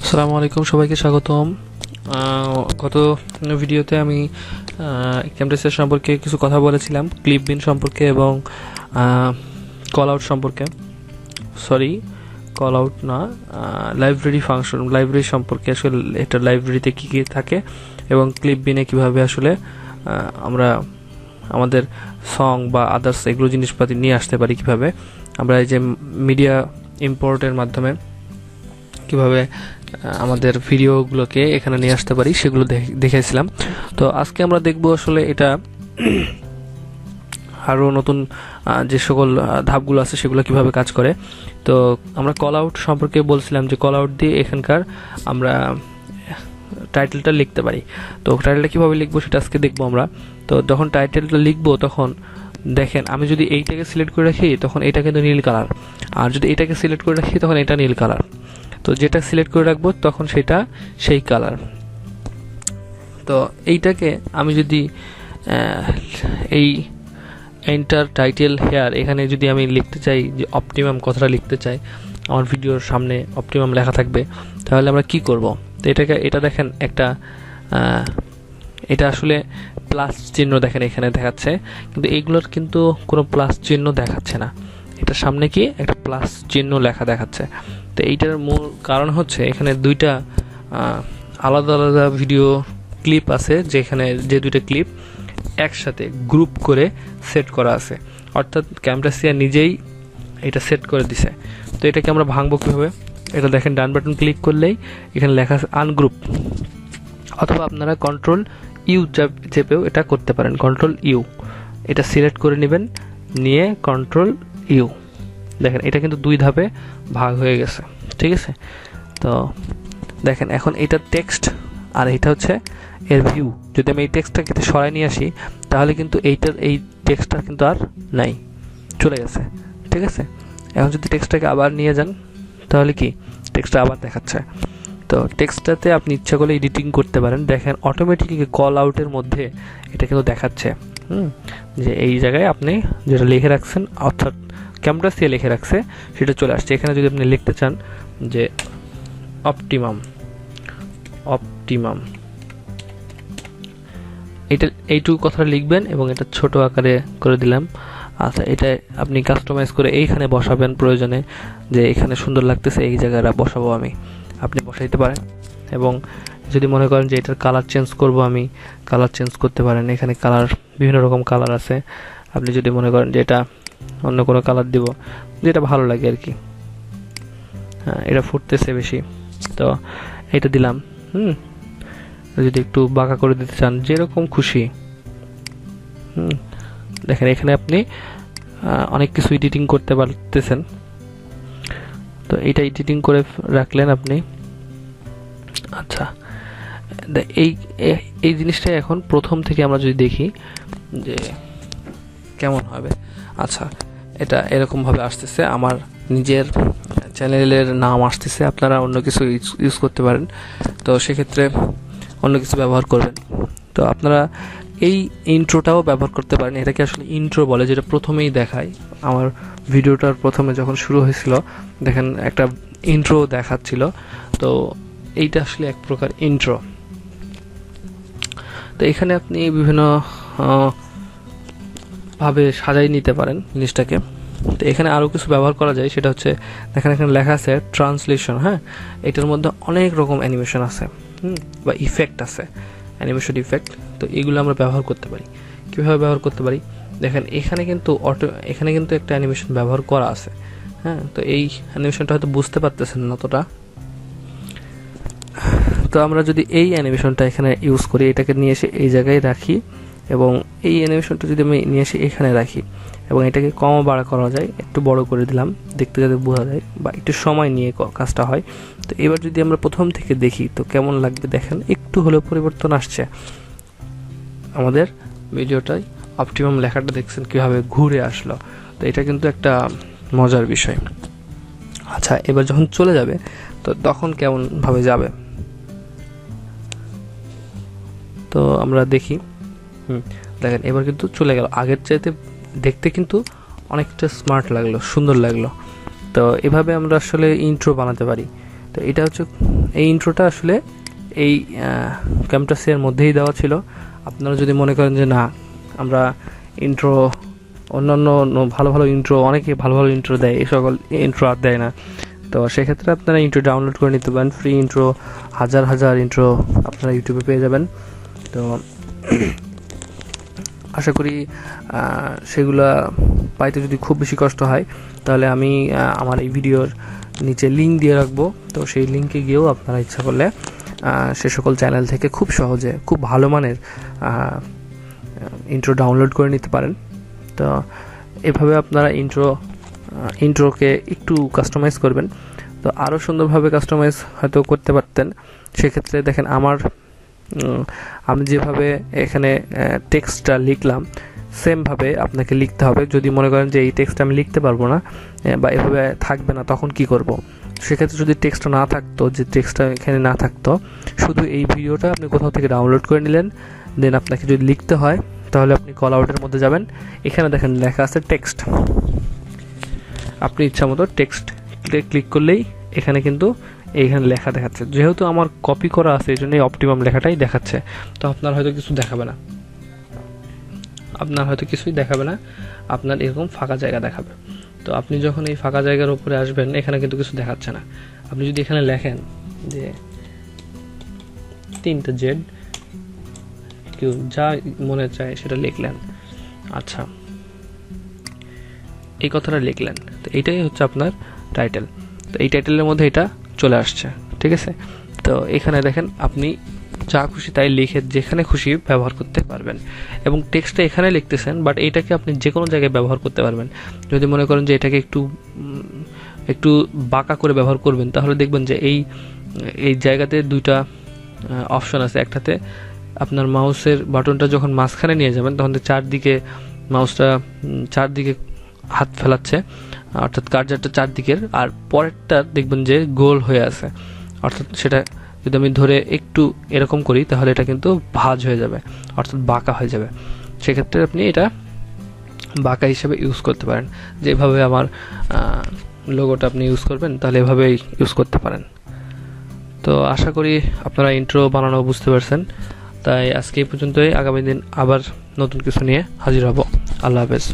আসসালামু আলাইকুম, সবাইকে স্বাগতম। গত ভিডিওতে আমি ক্যামটাসিয়া সম্পর্কে কিছু কথা বলেছিলাম, ক্লিপ বিন সম্পর্কে এবং কল আউট সম্পর্কে। সরি, কল আউট না, লাইব্রেরি ফাংশন, লাইব্রেরি সম্পর্কে। আসলে এটা লাইব্রেরিতে কী কী থাকে এবং ক্লিপ বিনে কীভাবে আসলে আমরা আমাদের সং বা আদার্স এগুলো জিনিসপাতি নিয়ে আসতে পারি, কীভাবে আমরা এই যে মিডিয়া ইম্পোর্টের মাধ্যমে কীভাবে আমাদের ভিডিওগুলোকে এখানে নিয়ে আসতে পারি সেগুলো দেখেছিলাম। তো আজকে আমরা দেখব আসলে এটা আরও নতুন যে সকল ধাপগুলো আছে সেগুলো কিভাবে কাজ করে। তো আমরা কল আউট সম্পর্কে বলছিলাম যে কল আউট দিয়ে এখানকার আমরা টাইটেলটা লিখতে পারি। তো টাইটেলটা কীভাবে লিখবো সেটা আজকে দেখবো আমরা। তো যখন টাইটেলটা লিখবো তখন দেখেন, আমি যদি এইটাকে সিলেক্ট করে রাখি তখন এটা কিন্তু নীল কালার, আর যদি এটাকে সিলেক্ট করে রাখি তখন এটা নীল কালার। তো যেটা সিলেক্ট করে রাখবো তখন সেটা সেই কালার। তো এইটাকে আমি যদি এই এন্টার টাইটেল হেয়ার এখানে যদি আমি লিখতে চাই যে অপটিমাম কথাটা লিখতে চাই, আমার ভিডিওর সামনে অপটিমাম লেখা থাকবে, তাহলে আমরা কি করব? তো এটা দেখেন একটা এটা আসলে প্লাস চিহ্ন দেখেন এখানে দেখাচ্ছে, কিন্তু এইগুলোর কিন্তু কোনো প্লাস চিহ্ন দেখাচ্ছে না। এটার সামনে কি একটা প্লাস চিহ্ন লেখা দেখাচ্ছে। তো এইটার মূল কারণ হচ্ছে এখানে দুইটা আলাদা আলাদা ভিডিও ক্লিপ আছে, যেখানে যে দুইটা ক্লিপ একসাথে গ্রুপ করে সেট করা আছে, অর্থাৎ ক্যামটাসিয়া নিজেই এটা সেট করে দিছে। তো এটাকে আমরা ভাঙবো কীভাবে? এটা দেখেন, ডান বাটন ক্লিক করলেই এখানে লেখা আছে আনগ্রুপ, অথবা আপনারা কন্ট্রোল ইউ চেপেও এটা করতে পারেন। কন্ট্রোল ইউ এটা সিলেক্ট করে নেবেন, নিয়ে কন্ট্রোল ইউ, দেখেন এটা কিন্তু দুই ধাপে ভাগ হয়ে গেছে, ঠিক আছে? তো দেখেন এখন এটা টেক্সট আর এটা হচ্ছে এর ভিউ। যদি আমি এই টেক্সটটাকে সরাই নিয়ে আসি তাহলে কিন্তু এই টেক্সটটা কিন্তু আর নাই, চলে গেছে, ঠিক আছে? এখন যদি টেক্সটটাকে আবার নিয়ে যান তাহলে কি টেক্সটটা আবার দেখাচ্ছে। তো টেক্সটটাতে আপনি ইচ্ছা করলে এডিটিং করতে পারেন। দেখেন অটোমেটিকলি কল আউটের মধ্যে এটা কিন্তু দেখাচ্ছে যে এই জায়গায় আপনি যেটা লিখে রাখছেন, অর্থাৎ ক্যামটাসিয়া লিখে রাখছে, সেটা চলে আসছে। এখানে যদি আপনি লিখতে চান যে অপটিমাম এটা এইটুকু কথাটা লিখবেন এবং এটা ছোট আকারে করে দিলাম। আচ্ছা, এটা আপনি কাস্টমাইজ করে এইখানে বসাবেন প্রয়োজনে, যে এখানে সুন্দর লাগতেছে এই জায়গাটা বসাবো আমি, আপনি বসাইতে পারেন। এবং যদি মনে করেন যে এটার কালার চেঞ্জ করব, আমি কালার চেঞ্জ করতে পারেন। এখানে কালার বিভিন্ন রকম কালার আছে, আপনি যদি মনে করেন যে এটা অন্য কোনো কালার দিব যেটা ভালো লাগে আর কি। হ্যাঁ, এটা ফুটতেছে বেশি, তো এটা দিলাম। যদি একটু বাঁকা করে দিতে চান, যেরকম খুশি। দেখেন এখানে আপনি অনেক কিছু এডিটিং করতে পারতেছেন। তো এইটা এডিটিং করে রাখলেন আপনি। আচ্ছা, এই জিনিসটাই এখন প্রথম থেকে আমরা যদি দেখি যে কেমন হবে। আচ্ছা, এটা এরকমভাবে আসতেছে, আমার নিজের চ্যানেলের নাম আসতেছে, আপনারা অন্য কিছু ইউজ করতে পারেন। তো সেক্ষেত্রে অন্য কিছু ব্যবহার করবেন। তো আপনারা এই ইন্ট্রোটাও ব্যবহার করতে পারেন। এটাকে আসলে ইন্ট্রো বলে, যেটা প্রথমেই দেখায়। আমার ভিডিওটার প্রথমে যখন শুরু হয়েছিল দেখেন একটা ইন্ট্রো দেখাচ্ছিল, তো এইটা আসলে এক প্রকার ইন্ট্রো। তো এখানে আপনি বিভিন্ন ভাবে সাজাই নিতে পারেন জিনিসটাকে। তো এখানে আরও কিছু ব্যবহার করা যায়, সেটা হচ্ছে দেখেন এখানে লেখা আছে ট্রান্সলেশন। হ্যাঁ, এটার মধ্যে অনেক রকম অ্যানিমেশন আছে, বা ইফেক্ট আছে, অ্যানিমেশন ইফেক্ট। তো এগুলো আমরা ব্যবহার করতে পারি। কীভাবে ব্যবহার করতে পারি? দেখেন এখানে কিন্তু একটা অ্যানিমেশন ব্যবহার করা আছে। হ্যাঁ, তো এই অ্যানিমেশনটা হয়তো বুঝতে পারতেছেন না অতটা। তো আমরা যদি এই অ্যানিমেশনটা এখানে ইউজ করি, এটাকে নিয়ে এসে এই জায়গায় রাখি, এবং এই অ্যানিমেশনটা যদি আমি নিয়ে এসে এখানে রাখি এবং এটাকে কম বাড়া করা যায়, একটু বড় করে দিলাম দেখতে যাতে বোঝা যায়, বা একটু সময় নিয়ে কাজটা হয়। তো এবার যদি আমরা প্রথম থেকে দেখি তো কেমন লাগবে, দেখেন একটু হলেও পরিবর্তন আসছে। আমাদের ভিডিওটায় অপটিমাম লেখাটা দেখছেন কীভাবে ঘুরে আসলো। তো এটা কিন্তু একটা মজার বিষয়। আচ্ছা, এবার যখন চলে যাবে তো তখন কেমনভাবে যাবে তো আমরা দেখি। দেখেন এবার কিন্তু চলে গেল, আগের চাইতে দেখতে কিন্তু অনেকটা স্মার্ট লাগলো, সুন্দর লাগলো। তো এভাবে আমরা আসলে ইন্ট্রো বানাতে পারি। তো তো এটা হচ্ছে এই ইন্ট্রোটা আসলে এই ক্যামটাসের মধ্যেই দেওয়া ছিল। আপনারা যদি মনে করেন যে না, আমরা ইন্ট্রো অন্যান্য ভালো ভালো ইন্ট্রো, অনেকে ভালো ভালো ইন্ট্রো দেয়, এই সকল ইন্ট্রো আর দেয় না, তো সেক্ষেত্রে আপনারা ইন্ট্রো ডাউনলোড করে নিতে পারেন। ফ্রি ইন্ট্রো হাজার হাজার ইন্ট্রো আপনারা ইউটিউবে পেয়ে যাবেন। তো আশা করি সেগুলা পাইতে যদি খুব বেশি কষ্ট হয় তাহলে আমি আমার এই ভিডিওর নিচে লিঙ্ক দিয়ে রাখবো, তো সেই লিঙ্কে গিয়েও আপনারা ইচ্ছা করলে সে সকল চ্যানেল থেকে খুব সহজে খুব ভালো মানের ইন্ট্রো ডাউনলোড করে নিতে পারেন। তো এভাবে আপনারা ইন্ট্রোকে একটু কাস্টমাইজ করবেন, তো আরও সুন্দরভাবে কাস্টমাইজ হয়তো করতে পারতেন। সেক্ষেত্রে দেখেন আমি যেভাবে এখানে টেক্সটটা লিখলাম সেমভাবে আপনাকে লিখতে হবে। যদি মনে করেন যে এই টেক্সটটা আমি লিখতে পারবো না বা এভাবে থাকবে না, তখন কি করব? সেক্ষেত্রে যদি টেক্সটটা না থাকতো, যে টেক্সটটা এখানে না থাকতো, শুধু এই ভিডিওটা আপনি কোথাও থেকে ডাউনলোড করে নিলেন, দেন আপনাকে যদি লিখতে হয় তাহলে আপনি কল আউটের মধ্যে যাবেন, এখানে দেখেন লেখা আছে টেক্সট। আপনি ইচ্ছা মতো টেক্সট ক্লিক করলেই এখানে কিন্তু এইখানে লেখা দেখাচ্ছে। যেহেতু আমার কপি করা আছে এই জন্য এই অপটিমাম লেখাটাই দেখাচ্ছে। তো আপনার হয়তো কিছুই দেখাবে না, আপনার এরকম ফাঁকা জায়গা দেখাবে। তো আপনি যখন এই ফাঁকা জায়গার উপরে আসবেন, এখানে কিন্তু কিছু দেখাচ্ছে না। আপনি যদি এখানে লেখেন যে 3টা জেড, কেউ যা মনে চায় সেটা লিখলেন, আচ্ছা এই কথাটা লিখলেন, তো এইটাই হচ্ছে আপনার টাইটেল। তো এই টাইটেলের মধ্যে এটা চলে আসছে, ঠিক আছে। তো এখানে দেখেন আপনি যা খুশি তাই লিখে যেখানে খুশি ব্যবহার করতে পারবেন, এবং টেক্সটটা এখানে লিখতেছেন, বাট এইটাকে আপনি যে কোনো জায়গায় ব্যবহার করতে পারবেন। যদি মনে করেন যে এটাকে একটু বাঁকা করে ব্যবহার করবেন, তাহলে দেখবেন যে এই জায়গাতে 2টা অপশন আছে। একটাতে আপনার মাউসের বাটনটা যখন মাঝখানে নিয়ে যাবেন তখন মাউসটা চারদিকে হাত ফেলাচ্ছে, অর্থাৎ কার্সারটা চারদিকের, আর পরেরটা দেখবেন যে গোল হয়ে আছে, অর্থাৎ সেটা যদি আমি ধরে একটু এরকম করি তাহলে এটা কিন্তু ভাঁজ হয়ে যাবে, অর্থাৎ বাঁকা হয়ে যাবে। সেক্ষেত্রে আপনি এটা বাঁকা হিসেবে ইউজ করতে পারেন। যেভাবে আমার লোগোটা আপনি ইউজ করবেন তাহলে এভাবেই ইউজ করতে পারেন। তো আশা করি আপনারা ইন্ট্রো বানানো বুঝতে পারছেন। তাই আজকে এই পর্যন্তই, আগামী দিন আবার নতুন কিছু নিয়ে হাজির হব। আল্লাহ হাফেজ।